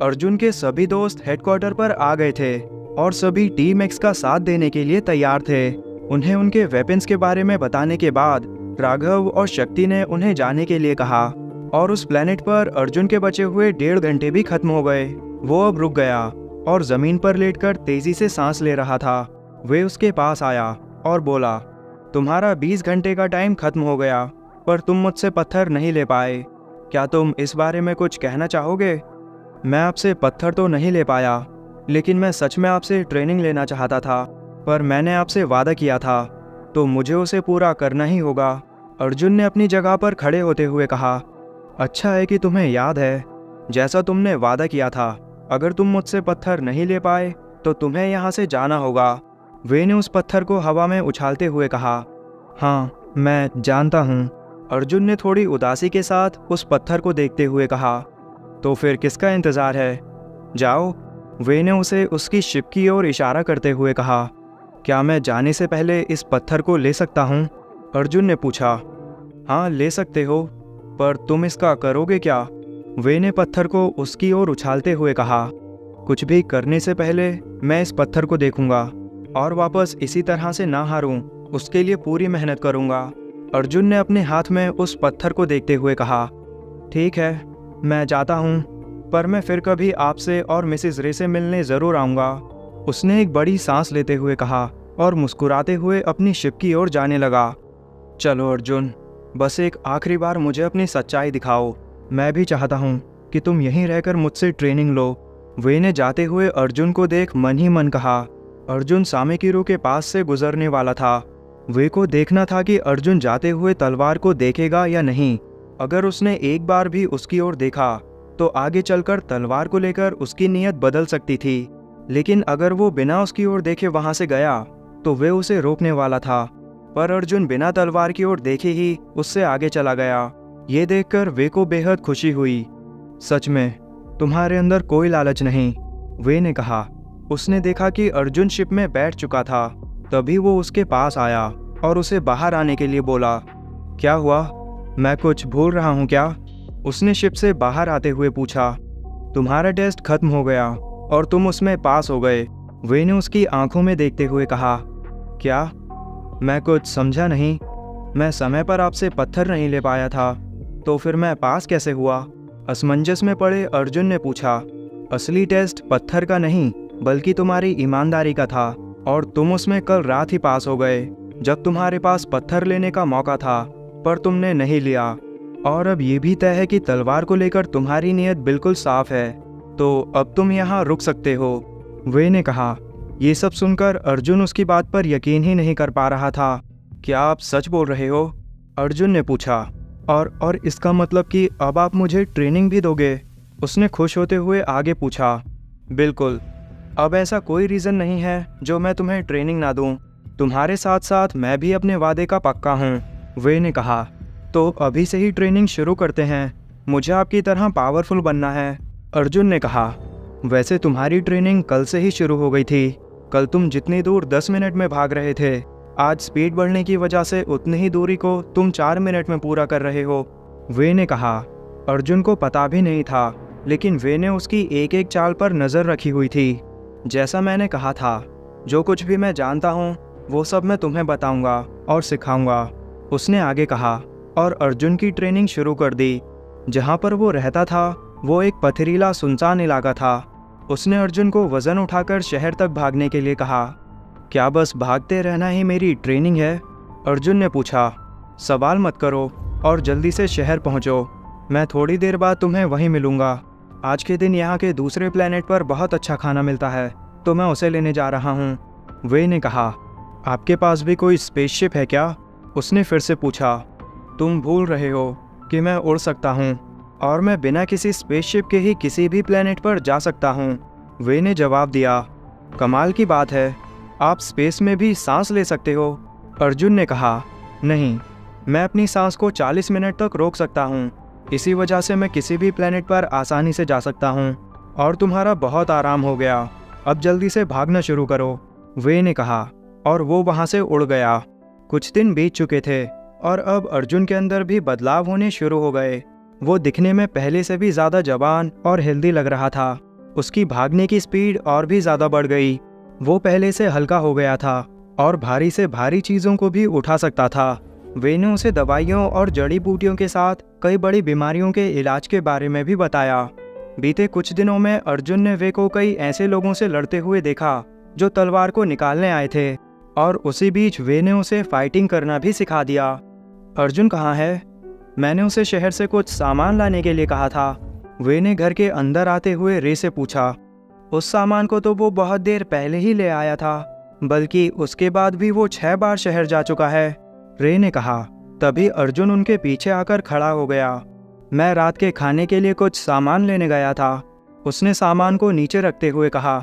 अर्जुन के सभी दोस्त हेडक्वार्टर पर आ गए थे और सभी टीम एक्स का साथ देने के लिए तैयार थे। उन्हें उनके वेपन्स के बारे में बताने के बाद राघव और शक्ति ने उन्हें जाने के लिए कहा और उस प्लेनेट पर अर्जुन के बचे हुए 1.5 घंटे भी खत्म हो गए। वो अब रुक गया और जमीन पर लेटकर तेजी से सांस ले रहा था। वे उसके पास आया और बोला, तुम्हारा 20 घंटे का टाइम खत्म हो गया, पर तुम मुझसे पत्थर नहीं ले पाए। क्या तुम इस बारे में कुछ कहना चाहोगे? मैं आपसे पत्थर तो नहीं ले पाया, लेकिन मैं सच में आपसे ट्रेनिंग लेना चाहता था, पर मैंने आपसे वादा किया था, तो मुझे उसे पूरा करना ही होगा। अर्जुन ने अपनी जगह पर खड़े होते हुए कहा, अच्छा है कि तुम्हें याद है, जैसा तुमने वादा किया था। अगर तुम मुझसे पत्थर नहीं ले पाए तो तुम्हें यहाँ से जाना होगा। वे ने उस पत्थर को हवा में उछालते हुए कहा, हाँ मैं जानता हूँ। अर्जुन ने थोड़ी उदासी के साथ उस पत्थर को देखते हुए कहा, तो फिर किसका इंतज़ार है, जाओ। वे ने उसे उसकी शिप की ओर इशारा करते हुए कहा, क्या मैं जाने से पहले इस पत्थर को ले सकता हूँ? अर्जुन ने पूछा। हाँ ले सकते हो, पर तुम इसका करोगे क्या? वे ने पत्थर को उसकी ओर उछालते हुए कहा, कुछ भी करने से पहले मैं इस पत्थर को देखूंगा और वापस इसी तरह से ना हारूं, उसके लिए पूरी मेहनत करूंगा। अर्जुन ने अपने हाथ में उस पत्थर को देखते हुए कहा, ठीक है मैं जाता हूँ, पर मैं फिर कभी आपसे और मिसेस रे से मिलने ज़रूर आऊँगा। उसने एक बड़ी सांस लेते हुए कहा और मुस्कुराते हुए अपनी शिप की ओर जाने लगा। चलो अर्जुन, बस एक आखिरी बार मुझे अपनी सच्चाई दिखाओ। मैं भी चाहता हूँ कि तुम यहीं रहकर मुझसे ट्रेनिंग लो। वे ने जाते हुए अर्जुन को देख मन ही मन कहा। अर्जुन सामेकिरो के पास से गुजरने वाला था। वे को देखना था कि अर्जुन जाते हुए तलवार को देखेगा या नहीं। अगर उसने एक बार भी उसकी ओर देखा तो आगे चलकर तलवार को लेकर उसकी नीयत बदल सकती थी, लेकिन अगर वो बिना उसकी ओर देखे वहां से गया तो वे उसे रोकने वाला था। पर अर्जुन बिना तलवार की ओर देखे ही उससे आगे चला गया। ये देखकर वे को बेहद खुशी हुई। सच में तुम्हारे अंदर कोई लालच नहीं, वे ने कहा। उसने देखा कि अर्जुन शिप में बैठ चुका था। तभी वो उसके पास आया और उसे बाहर आने के लिए बोला, क्या हुआ, मैं कुछ भूल रहा हूँ क्या? उसने शिप से बाहर आते हुए पूछा। तुम्हारा टेस्ट खत्म हो गया और तुम उसमें पास हो गए, वे ने उसकी आंखों में देखते हुए कहा। क्या? मैं कुछ समझा नहीं। मैं समय पर आपसे पत्थर नहीं ले पाया था, तो फिर मैं पास कैसे हुआ? असमंजस में पड़े अर्जुन ने पूछा। असली टेस्ट पत्थर का नहीं बल्कि तुम्हारी ईमानदारी का था, और तुम उसमें कल रात ही पास हो गए, जब तुम्हारे पास पत्थर लेने का मौका था, पर तुमने नहीं लिया। और अब ये भी तय है कि तलवार को लेकर तुम्हारी नीयत बिल्कुल साफ है, तो अब तुम यहाँ रुक सकते हो, वे ने कहा। ये सब सुनकर अर्जुन उसकी बात पर यकीन ही नहीं कर पा रहा था। क्या आप सच बोल रहे हो? अर्जुन ने पूछा। और इसका मतलब कि अब आप मुझे ट्रेनिंग भी दोगे? उसने खुश होते हुए आगे पूछा। बिल्कुल, अब ऐसा कोई रीज़न नहीं है जो मैं तुम्हें ट्रेनिंग ना दूं। तुम्हारे साथ साथ मैं भी अपने वादे का पक्का हूँ, वे ने कहा। तो अभी से ही ट्रेनिंग शुरू करते हैं, मुझे आपकी तरह पावरफुल बनना है, अर्जुन ने कहा। वैसे तुम्हारी ट्रेनिंग कल से ही शुरू हो गई थी। कल तुम जितनी दूर 10 मिनट में भाग रहे थे, आज स्पीड बढ़ने की वजह से उतनी ही दूरी को तुम 4 मिनट में पूरा कर रहे हो, वे ने कहा। अर्जुन को पता भी नहीं था, लेकिन वे ने उसकी एक एक चाल पर नज़र रखी हुई थी। जैसा मैंने कहा था, जो कुछ भी मैं जानता हूँ वो सब मैं तुम्हें बताऊँगा और सिखाऊँगा, उसने आगे कहा। और अर्जुन की ट्रेनिंग शुरू कर दी। जहाँ पर वो रहता था वो एक पथरीला सुनसान इलाका था। उसने अर्जुन को वज़न उठाकर शहर तक भागने के लिए कहा। क्या बस भागते रहना ही मेरी ट्रेनिंग है? अर्जुन ने पूछा। सवाल मत करो और जल्दी से शहर पहुंचो, मैं थोड़ी देर बाद तुम्हें वहीं मिलूंगा। आज के दिन यहाँ के दूसरे प्लेनेट पर बहुत अच्छा खाना मिलता है, तो मैं उसे लेने जा रहा हूँ, वे ने कहा। आपके पास भी कोई स्पेसशिप है क्या? उसने फिर से पूछा। तुम भूल रहे हो कि मैं उड़ सकता हूँ और मैं बिना किसी स्पेसशिप के ही किसी भी प्लेनेट पर जा सकता हूँ, वे ने जवाब दिया। कमाल की बात है, आप स्पेस में भी सांस ले सकते हो, अर्जुन ने कहा। नहीं, मैं अपनी सांस को 40 मिनट तक रोक सकता हूँ, इसी वजह से मैं किसी भी प्लेनेट पर आसानी से जा सकता हूँ। और तुम्हारा बहुत आराम हो गया, अब जल्दी से भागना शुरू करो, वे ने कहा। और वो वहाँ से उड़ गया। कुछ दिन बीत चुके थे और अब अर्जुन के अंदर भी बदलाव होने शुरू हो गए। वो दिखने में पहले से भी ज़्यादा जवान और हेल्दी लग रहा था। उसकी भागने की स्पीड और भी ज़्यादा बढ़ गई। वो पहले से हल्का हो गया था और भारी से भारी चीज़ों को भी उठा सकता था। वे ने उसे दवाइयों और जड़ी बूटियों के साथ कई बड़ी बीमारियों के इलाज के बारे में भी बताया। बीते कुछ दिनों में अर्जुन ने वे को कई ऐसे लोगों से लड़ते हुए देखा जो तलवार को निकालने आए थे, और उसी बीच वे ने उसे फाइटिंग करना भी सिखा दिया। अर्जुन कहाँ है? मैंने उसे शहर से कुछ सामान लाने के लिए कहा था। वे ने घर के अंदर आते हुए रे से पूछा। उस सामान को तो वो बहुत देर पहले ही ले आया था, बल्कि उसके बाद भी वो 6 बार शहर जा चुका है, रे ने कहा। तभी अर्जुन उनके पीछे आकर खड़ा हो गया। मैं रात के खाने के लिए कुछ सामान लेने गया था, उसने सामान को नीचे रखते हुए कहा।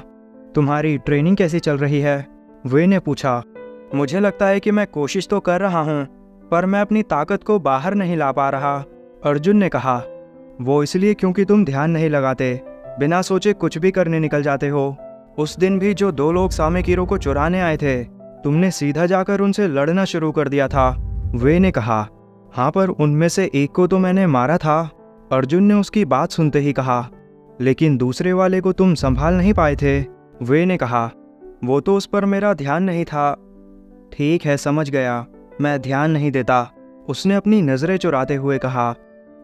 तुम्हारी ट्रेनिंग कैसी चल रही है? वे ने पूछा। मुझे लगता है कि मैं कोशिश तो कर रहा हूँ, पर मैं अपनी ताकत को बाहर नहीं ला पा रहा, अर्जुन ने कहा। वो इसलिए क्योंकि तुम ध्यान नहीं लगाते, बिना सोचे कुछ भी करने निकल जाते हो। उस दिन भी जो 2 लोग सामेकिरो को चुराने आए थे, तुमने सीधा जाकर उनसे लड़ना शुरू कर दिया था, वे ने कहा। हाँ, पर उनमें से एक को तो मैंने मारा था, अर्जुन ने उसकी बात सुनते ही कहा। लेकिन दूसरे वाले को तुम संभाल नहीं पाए थे, वे ने कहा। वो तो उस पर मेरा ध्यान नहीं था। ठीक है, समझ गया, मैं ध्यान नहीं देता, उसने अपनी नज़रें चुराते हुए कहा।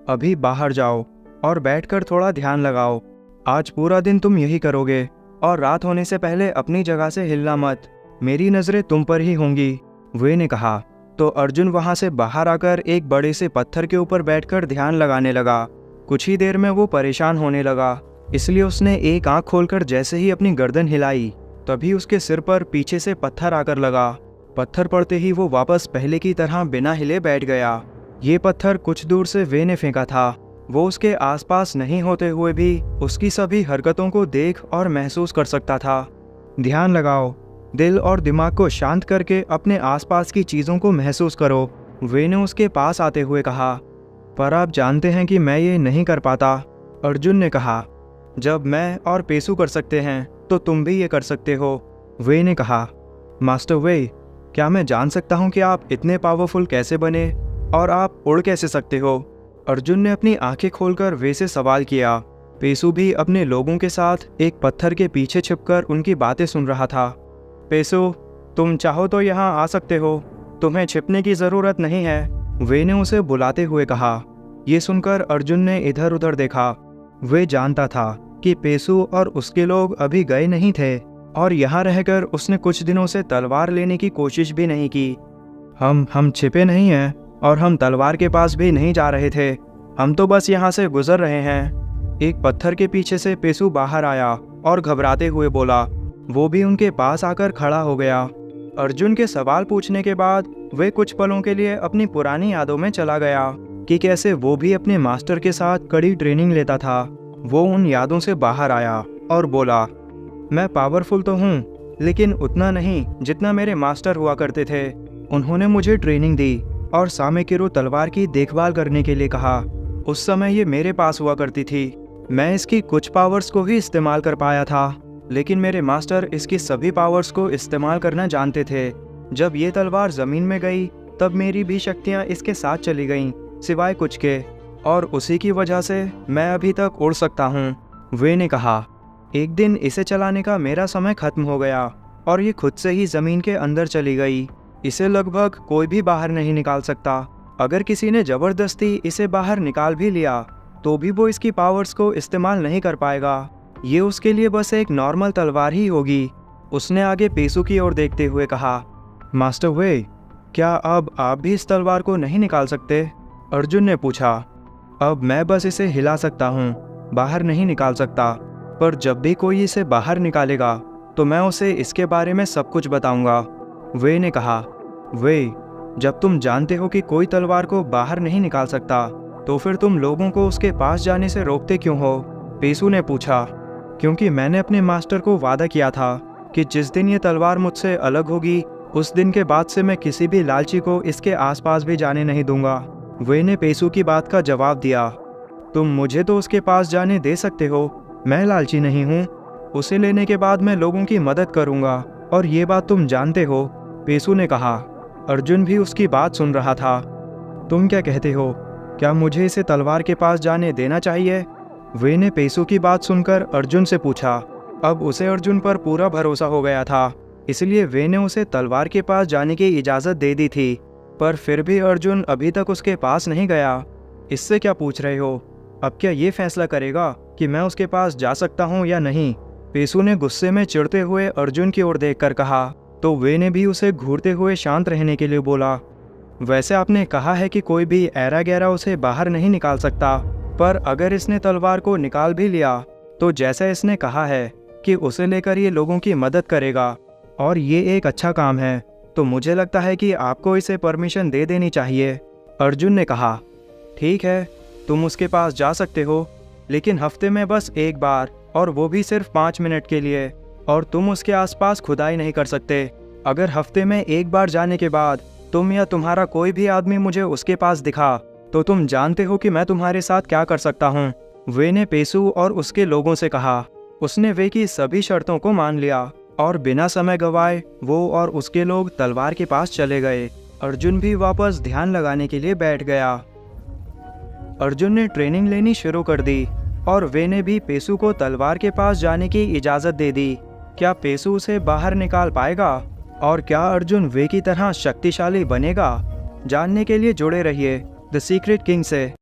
अभी बाहर जाओ और बैठकर थोड़ा ध्यान लगाओ। आज पूरा दिन तुम यही करोगे और रात होने से पहले अपनी जगह से हिलना मत, मेरी नज़रें तुम पर ही होंगी, वे ने कहा। तो अर्जुन वहाँ से बाहर आकर एक बड़े से पत्थर के ऊपर बैठकर ध्यान लगाने लगा। कुछ ही देर में वो परेशान होने लगा, इसलिए उसने एक आंख खोलकर जैसे ही अपनी गर्दन हिलाई, तभी उसके सिर पर पीछे से पत्थर आकर लगा। पत्थर पड़ते ही वो वापस पहले की तरह बिना हिले बैठ गया। ये पत्थर कुछ दूर से वे ने फेंका था। वो उसके आसपास नहीं होते हुए भी उसकी सभी हरकतों को देख और महसूस कर सकता था। ध्यान लगाओ, दिल और दिमाग को शांत करके अपने आसपास की चीज़ों को महसूस करो, वे ने उसके पास आते हुए कहा। पर आप जानते हैं कि मैं ये नहीं कर पाता, अर्जुन ने कहा। जब मैं और पेसू कर सकते हैं तो तुम भी ये कर सकते हो, वे ने कहा। मास्टर वे, क्या मैं जान सकता हूँ कि आप इतने पावरफुल कैसे बने और आप उड़ कैसे सकते हो? अर्जुन ने अपनी आंखें खोलकर वे से सवाल किया। पेसू भी अपने लोगों के साथ एक पत्थर के पीछे छिपकर उनकी बातें सुन रहा था। पेसू, तुम चाहो तो यहाँ आ सकते हो, तुम्हें छिपने की ज़रूरत नहीं है, वे ने उसे बुलाते हुए कहा। ये सुनकर अर्जुन ने इधर उधर देखा। वे जानता था कि पेसू और उसके लोग अभी गए नहीं थे और यहाँ रहकर उसने कुछ दिनों से तलवार लेने की कोशिश भी नहीं की। हम छिपे नहीं हैं और हम तलवार के पास भी नहीं जा रहे थे, हम तो बस यहाँ से गुजर रहे हैं। एक पत्थर के पीछे से पेसू बाहर आया और घबराते हुए बोला। वो भी उनके पास आकर खड़ा हो गया। अर्जुन के सवाल पूछने के बाद वे कुछ पलों के लिए अपनी पुरानी यादों में चला गया कि कैसे वो भी अपने मास्टर के साथ कड़ी ट्रेनिंग लेता था। वो उन यादों से बाहर आया और बोला, मैं पावरफुल तो हूँ, लेकिन उतना नहीं जितना मेरे मास्टर हुआ करते थे। उन्होंने मुझे ट्रेनिंग दी और सामेकिरो तलवार की देखभाल करने के लिए कहा। उस समय ये मेरे पास हुआ करती थी, मैं इसकी कुछ पावर्स को ही इस्तेमाल कर पाया था, लेकिन मेरे मास्टर इसकी सभी पावर्स को इस्तेमाल करना जानते थे। जब ये तलवार ज़मीन में गई तब मेरी भी शक्तियाँ इसके साथ चली गईं, सिवाय कुछ के, और उसी की वजह से मैं अभी तक उड़ सकता हूँ, वे ने कहा। एक दिन इसे चलाने का मेरा समय खत्म हो गया और ये खुद से ही ज़मीन के अंदर चली गई। इसे लगभग कोई भी बाहर नहीं निकाल सकता। अगर किसी ने ज़बरदस्ती इसे बाहर निकाल भी लिया तो भी वो इसकी पावर्स को इस्तेमाल नहीं कर पाएगा। ये उसके लिए बस एक नॉर्मल तलवार ही होगी, उसने आगे पेसू की ओर देखते हुए कहा। मास्टर वे, क्या अब आप भी इस तलवार को नहीं निकाल सकते? अर्जुन ने पूछा। अब मैं बस इसे हिला सकता हूँ, बाहर नहीं निकाल सकता, पर जब भी कोई इसे बाहर निकालेगा तो मैं उसे इसके बारे में सब कुछ बताऊंगा, वे ने कहा। वे, जब तुम जानते हो कि कोई तलवार को बाहर नहीं निकाल सकता तो फिर तुम लोगों को उसके पास जाने से रोकते क्यों हो? पेसू ने पूछा। क्योंकि मैंने अपने मास्टर को वादा किया था कि जिस दिन ये तलवार मुझसे अलग होगी उस दिन के बाद से मैं किसी भी लालची को इसके आसपास भी जाने नहीं दूंगा, वे ने पेसू की बात का जवाब दिया। तुम मुझे तो उसके पास जाने दे सकते हो, मैं लालची नहीं हूँ। उसे लेने के बाद मैं लोगों की मदद करूँगा और ये बात तुम जानते हो, पेसू ने कहा। अर्जुन भी उसकी बात सुन रहा था। तुम क्या कहते हो, क्या मुझे इसे तलवार के पास जाने देना चाहिए? वे ने पेसू की बात सुनकर अर्जुन से पूछा। अब उसे अर्जुन पर पूरा भरोसा हो गया था, इसलिए वे ने उसे तलवार के पास जाने की इजाज़त दे दी थी। पर फिर भी अर्जुन अभी तक उसके पास नहीं गया। इससे क्या पूछ रहे हो? अब क्या ये फैसला करेगा कि मैं उसके पास जा सकता हूँ या नहीं? पेसू ने गुस्से में चिढ़ते हुए अर्जुन की ओर देखकर कहा। तो वे ने भी उसे घूरते हुए शांत रहने के लिए बोला। वैसे आपने कहा है कि कोई भी ऐरा गैरा उसे बाहर नहीं निकाल सकता, पर अगर इसने तलवार को निकाल भी लिया तो जैसा इसने कहा है कि उसे लेकर ये लोगों की मदद करेगा और ये एक अच्छा काम है, तो मुझे लगता है कि आपको इसे परमिशन दे देनी चाहिए। अर्जुन ने कहा, ठीक है, तुम उसके पास जा सकते हो, लेकिन हफ्ते में बस एक बार, और वो भी सिर्फ 5 मिनट के लिए, और तुम उसके आसपास खुदाई नहीं कर सकते। अगर हफ्ते में एक बार जाने के बाद तुम या तुम्हारा कोई भी आदमी मुझे उसके पास दिखा, तो तुम जानते हो कि मैं तुम्हारे साथ क्या कर सकता हूँ। वे ने पेसू और उसके लोगों से कहा। उसने वे की सभी शर्तों को मान लिया और बिना समय गवाए वो और उसके लोग तलवार के पास चले गए। अर्जुन भी वापस ध्यान लगाने के लिए बैठ गया। अर्जुन ने ट्रेनिंग लेनी शुरू कर दी और वे ने भी पेसू को तलवार के पास जाने की इजाज़त दे दी। क्या पेसू उसे बाहर निकाल पाएगा और क्या अर्जुन वे की तरह शक्तिशाली बनेगा? जानने के लिए जुड़े रहिए द सीक्रेट किंग से।